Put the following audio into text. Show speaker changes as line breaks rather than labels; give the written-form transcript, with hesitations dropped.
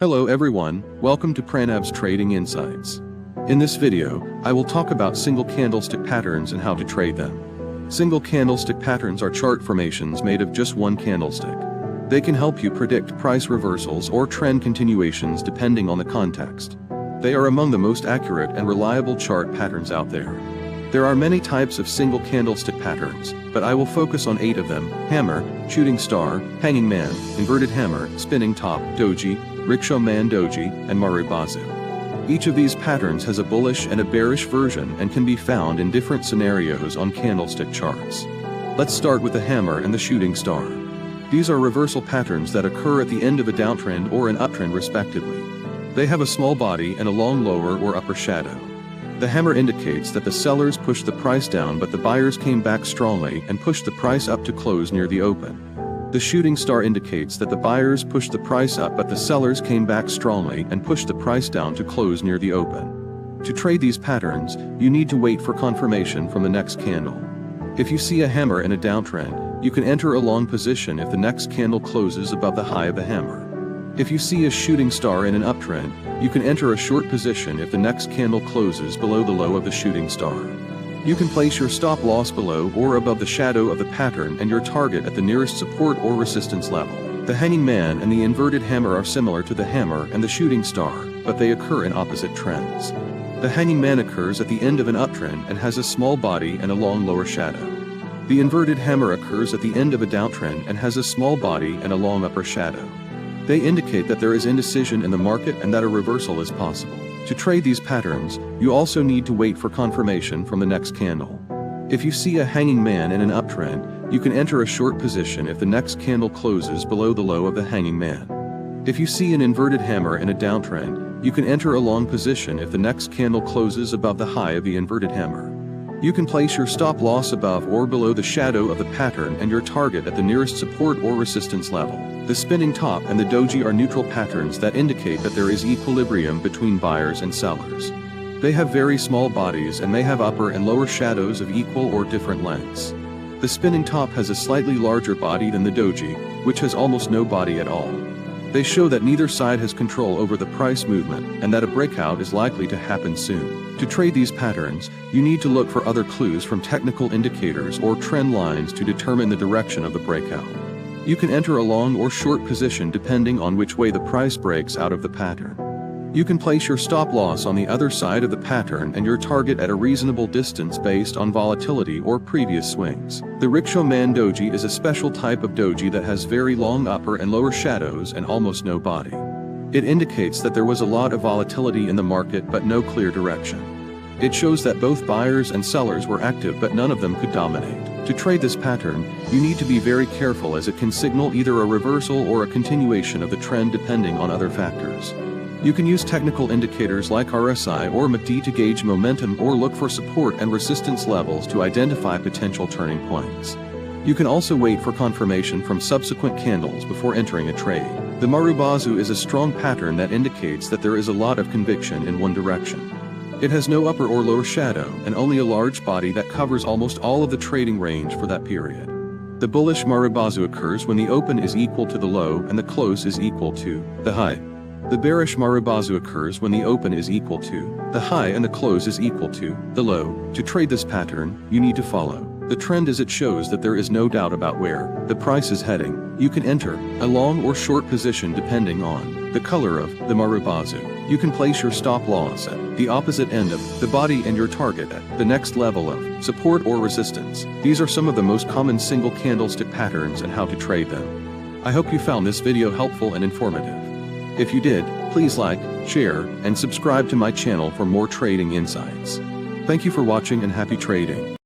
Hello everyone, welcome to Pranav's Trading Insights. In this video, I will talk about single candlestick patterns and how to trade them. Single candlestick patterns are chart formations made of just one candlestick. They can help you predict price reversals or trend continuations depending on the context. They are among the most accurate and reliable chart patterns out there. There are many types of single candlestick patterns, but I will focus on 8 of them: hammer, shooting star, hanging man, inverted hammer, spinning top, doji, rickshaw man doji, and marubozu. Each of these patterns has a bullish and a bearish version and can be found in different scenarios on candlestick charts. Let's start with the hammer and the shooting star. These are reversal patterns that occur at the end of a downtrend or an uptrend respectively. They have a small body and a long lower or upper shadow. The hammer indicates that the sellers pushed the price down but the buyers came back strongly and pushed the price up to close near the open. The shooting star indicates that the buyers pushed the price up but the sellers came back strongly and pushed the price down to close near the open. To trade these patterns, you need to wait for confirmation from the next candle. If you see a hammer in a downtrend, you can enter a long position if the next candle closes above the high of the hammer. If you see a shooting star in an uptrend, you can enter a short position if the next candle closes below the low of the shooting star. You can place your stop loss below or above the shadow of the pattern and your target at the nearest support or resistance level. The hanging man and the inverted hammer are similar to the hammer and the shooting star, but they occur in opposite trends. The hanging man occurs at the end of an uptrend and has a small body and a long lower shadow. The inverted hammer occurs at the end of a downtrend and has a small body and a long upper shadow. They indicate that there is indecision in the market and that a reversal is possible. To trade these patterns, you also need to wait for confirmation from the next candle. If you see a hanging man in an uptrend, you can enter a short position if the next candle closes below the low of the hanging man. If you see an inverted hammer in a downtrend, you can enter a long position if the next candle closes above the high of the inverted hammer. You can place your stop loss above or below the shadow of the pattern and your target at the nearest support or resistance level. The spinning top and the doji are neutral patterns that indicate that there is equilibrium between buyers and sellers. They have very small bodies and may have upper and lower shadows of equal or different lengths. The spinning top has a slightly larger body than the doji, which has almost no body at all. They show that neither side has control over the price movement and that a breakout is likely to happen soon. To trade these patterns, you need to look for other clues from technical indicators or trend lines to determine the direction of the breakout. You can enter a long or short position depending on which way the price breaks out of the pattern. You can place your stop loss on the other side of the pattern and your target at a reasonable distance based on volatility or previous swings. The rickshaw man doji is a special type of doji that has very long upper and lower shadows and almost no body. It indicates that there was a lot of volatility in the market but no clear direction. It shows that both buyers and sellers were active but none of them could dominate. To trade this pattern, you need to be very careful as it can signal either a reversal or a continuation of the trend depending on other factors. You can use technical indicators like RSI or MACD to gauge momentum or look for support and resistance levels to identify potential turning points. You can also wait for confirmation from subsequent candles before entering a trade. The marubozu is a strong pattern that indicates that there is a lot of conviction in one direction. It has no upper or lower shadow and only a large body that covers almost all of the trading range for that period. The bullish marubozu occurs when the open is equal to the low and the close is equal to the high. The bearish marubozu occurs when the open is equal to the high and the close is equal to the low. To trade this pattern, you need to follow the trend as it shows that there is no doubt about where the price is heading. You can enter a long or short position depending on the color of the marubozu. You can place your stop loss at the opposite end of the body and your target at the next level of support or resistance. These are some of the most common single candlestick patterns and how to trade them. I hope you found this video helpful and informative. If you did, please like, share, and subscribe to my channel for more trading insights. Thank you for watching and happy trading.